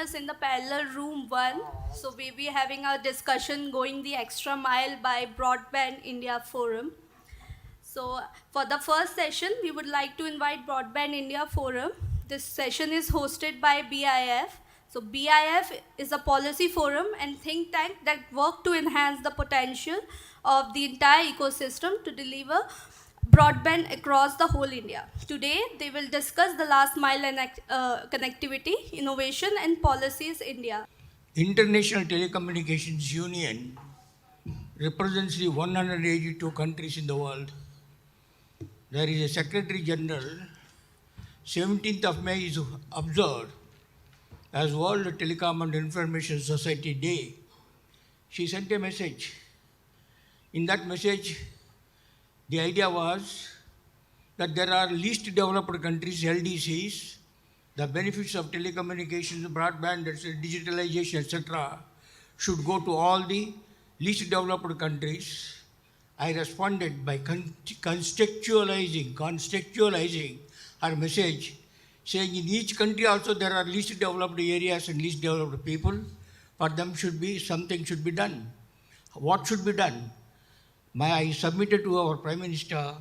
us in the parallel room 1. So we'll be having a discussion going the extra mile by Broadband India Forum. So for the first session, we would like to invite Broadband India Forum. This session is hosted by BIF. So BIF is a policy forum and think tank that work to enhance the potential of the entire ecosystem to deliver broadband across the whole India. Today, they will discuss the last mile and connectivity, innovation and policies India. International Telecommunications Union represents the 182 countries in the world. There is a Secretary General. 17th of May is observed as World Telecom and Information Society Day. She sent a message. In that message, the idea was that there are least developed countries, LDCs, the benefits of telecommunications, broadband, digitalization, etc., should go to all the least developed countries. I responded by contextualizing her message, saying in each country also there are least developed areas and least developed people. For them something should be done. What should be done? I submitted to our Prime Minister,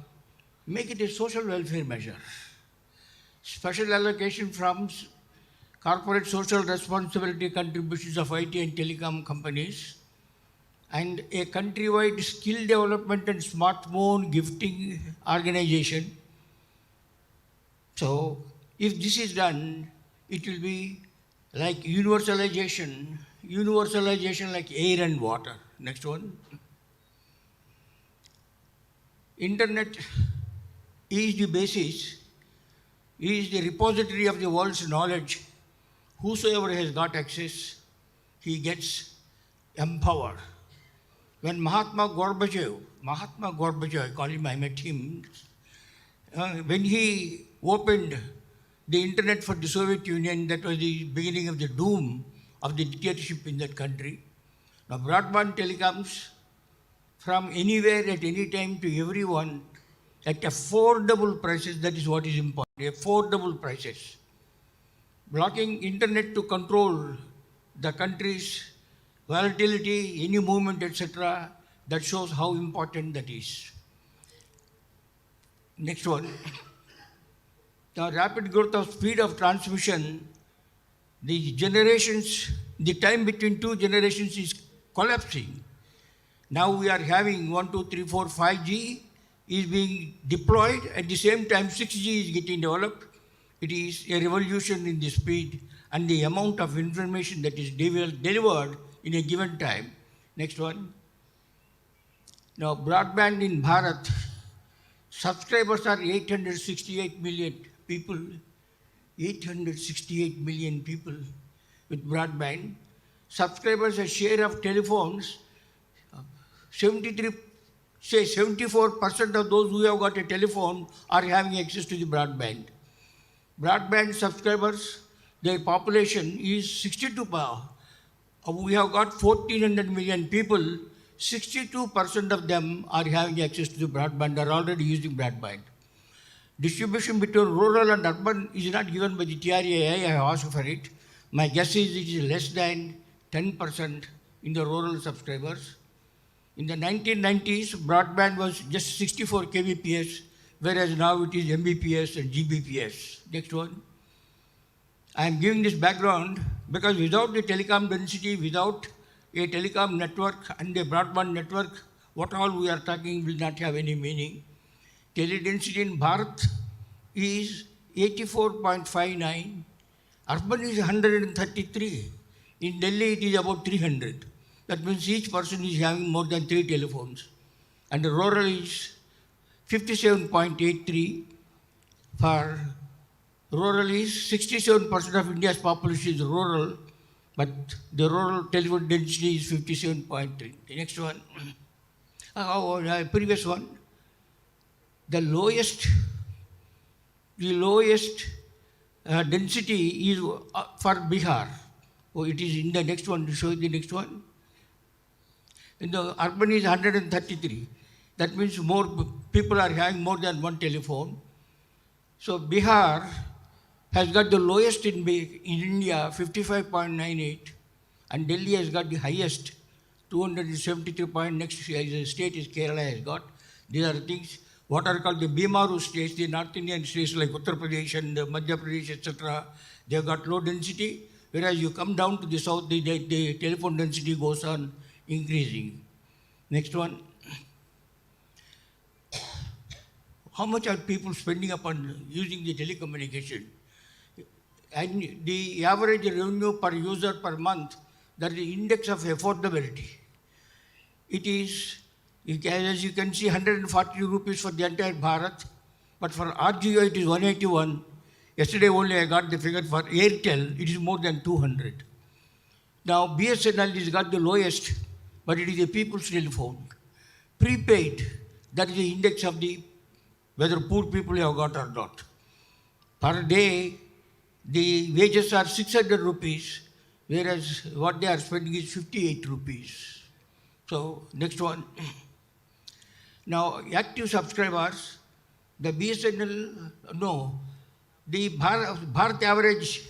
make it a social welfare measure. Special allocation from corporate social responsibility contributions of IT and telecom companies, and a countrywide skill development and smartphone gifting organization. So, if this is done, it will be like universalization like air and water. Next one. Internet is the basis, is the repository of the world's knowledge. Whosoever has got access, he gets empowered. When Mahatma Gorbachev, I call him, I met him, when he opened the internet for the Soviet Union, that was the beginning of the doom of the dictatorship in that country. Now broadband telecoms from anywhere at any time to everyone at affordable prices, that is what is important, affordable prices. Blocking internet to control the country's volatility, any movement, etc., that shows how important that is. Next one. The rapid growth of speed of transmission, the time between two generations is collapsing. Now we are having 1, 2, 3, 4, 5G is being deployed. At the same time, 6G is getting developed. It is a revolution in the speed and the amount of information that is delivered in a given time. Next one. Now, broadband in Bharat, subscribers are 868 million people. 868 million people with broadband. Subscribers, a share of telephones, 74% of those who have got a telephone are having access to the broadband. Broadband subscribers, their population is 62. We have got 1,400 million people. 62% of them are having access to the broadband, are already using broadband. Distribution between rural and urban is not given by the TRAI. I have asked for it. My guess is it is less than 10% in the rural subscribers. In the 1990s, broadband was just 64 kbps, whereas now it is Mbps and Gbps. Next one. I am giving this background because without the telecom density, without a telecom network and a broadband network, what all we are talking will not have any meaning. Tele-density in Bharat is 84.59. Urban is 133. In Delhi, it is about 300. That means each person is having more than 3 telephones. And the rural is 57.83. For rural is 67% of India's population is rural, but the rural telephone density is 57.3. The next one. Previous one. The lowest density is for Bihar. Oh, it is in the next one, to show you the next one. In the urban is 133. That means more people are having more than one telephone. So Bihar has got the lowest in India, 55.98, and Delhi has got the highest, 273 point. Next state is Kerala has got. These are things what are called the Bimaru states, the North Indian states like Uttar Pradesh and Madhya Pradesh, etc. They have got low density, whereas you come down to the south, the telephone density goes on increasing. Next one. How much are people spending upon using the telecommunication? And the average revenue per user per month, that is the index of affordability. It is, as you can see, 140 rupees for the entire Bharat, but for RGO it is 181. Yesterday only I got the figure for Airtel, it is more than 200. Now BSNL has got the lowest, but it is a people's telephone. Prepaid, that is the index of the whether poor people have got or not. Per day, the wages are 600 rupees, whereas what they are spending is 58 rupees. So, next one. Now, active subscribers, the BSNL, no, the Bharat average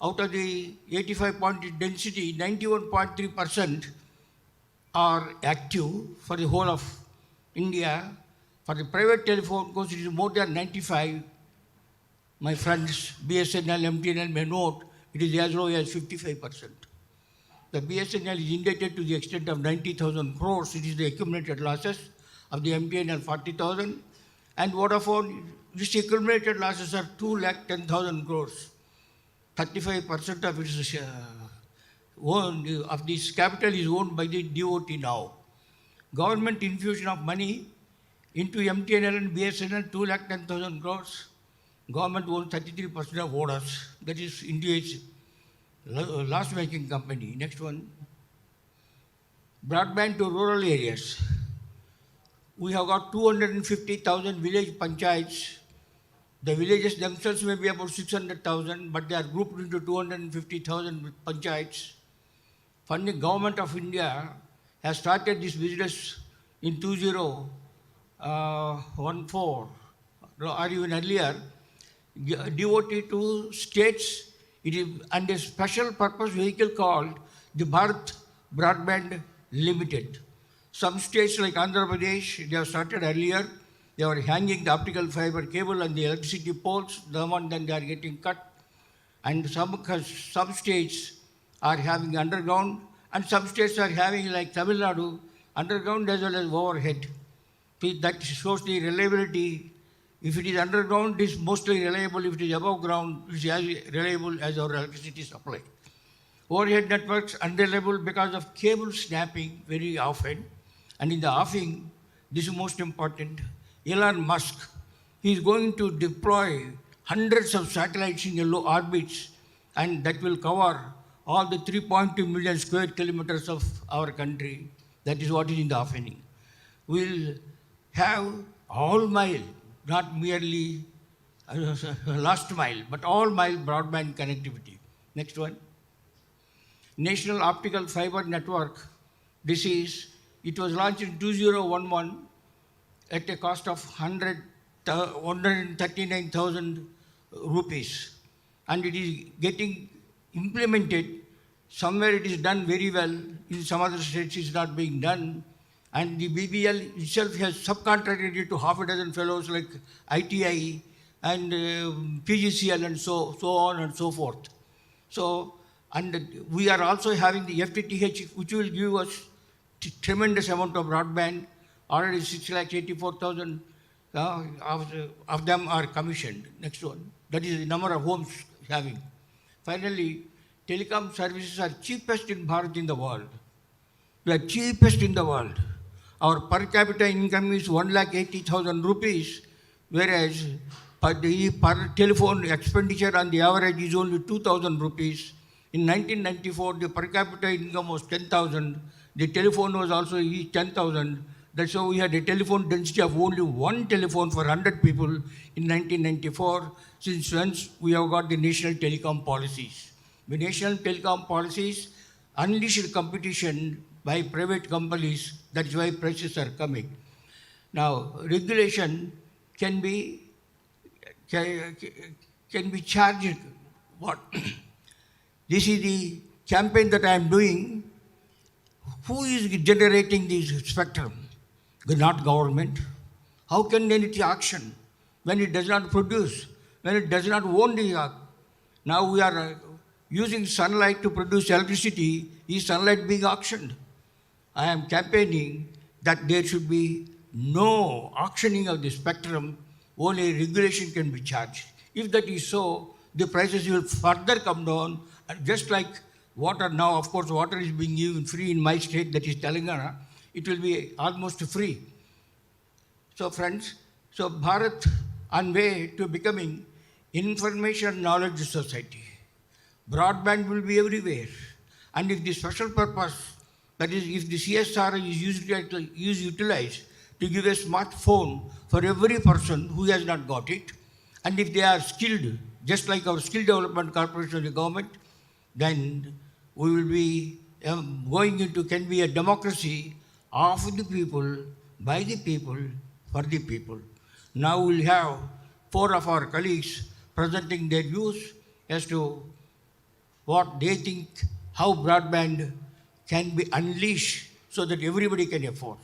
out of the 85 point density, 91.3% are active for the whole of India. For the private telephone, because it is more than 95, my friends, BSNL, MTNL may note, it is as low as 55%. The BSNL is indebted to the extent of 90,000 crores. It is the accumulated losses of the MTNL 40,000. And Vodafone, which accumulated losses are 210,000 crores. 35% of its of this capital is owned by the DOT now. Government infusion of money into MTNL and BSNL, 210,000 crores. Government owns 33% of Vodafone. That is India's loss-making company. Next one. Broadband to rural areas. We have got 250,000 village panchayats. The villages themselves may be about 600,000, but they are grouped into 250,000 panchayats. Funding Government of India has started this business in 2014 or even earlier, devoted to states. It is under a special purpose vehicle called the Bharat Broadband Limited. Some states like Andhra Pradesh, they have started earlier. They were hanging the optical fiber cable on the electricity poles. The one then they are getting cut. And some states are having underground, and some states are having, like Tamil Nadu, underground as well as overhead. That shows the reliability. If it is underground, it is mostly reliable. If it is above ground, it is as reliable as our electricity supply. Overhead networks unreliable because of cable snapping very often. And in the offing, this is most important. Elon Musk, he is going to deploy hundreds of satellites in the low orbits, and that will cover all the 3.2 million square kilometers of our country. That is what is in the offering. We'll have all mile, not merely last mile, but all mile broadband connectivity. Next one. National Optical Fiber Network. It was launched in 2011 at a cost of 139,000 rupees. And it is getting implemented. Somewhere it is done very well. In some other states it is not being done. And the BBL itself has subcontracted it to half a dozen fellows like ITI and PGCL and so on and so forth. So, and we are also having the FTTH, which will give us tremendous amount of broadband. Already 684,000 of them are commissioned. Next one. That is the number of homes having. Finally, telecom services are cheapest in Bharat in the world. We are cheapest in the world. Our per capita income is 1,80,000 rupees, whereas per telephone expenditure on the average is only 2,000 rupees. In 1994, the per capita income was 10,000. The telephone was also 10,000. That's how we had a telephone density of only one telephone for 100 people in 1994. Since then, we have got the national telecom policies. The national telecom policies unleashed competition by private companies. That's why prices are coming. Now, regulation can be can be charged. What? This is the campaign that I am doing. Who is generating this spectrum? Not government. How can it auction when it does not produce, when it does not own the now we are using sunlight to produce electricity. Is sunlight being auctioned? I am campaigning that there should be no auctioning of the spectrum, only regulation can be charged. If that is so, the prices will further come down, and just like water now, of course, water is being given free in my state, that is Telangana, it will be almost free. So friends, so Bharat on way to becoming information knowledge society. Broadband will be everywhere. And if the special purpose, that is if the CSR is utilized to give a smartphone for every person who has not got it, and if they are skilled, just like our skill development corporation of the government, then we will be going into, can be a democracy of the people, by the people, for the people. Now we'll have 4 of our colleagues presenting their views as to what they think, how broadband can be unleashed so that everybody can afford.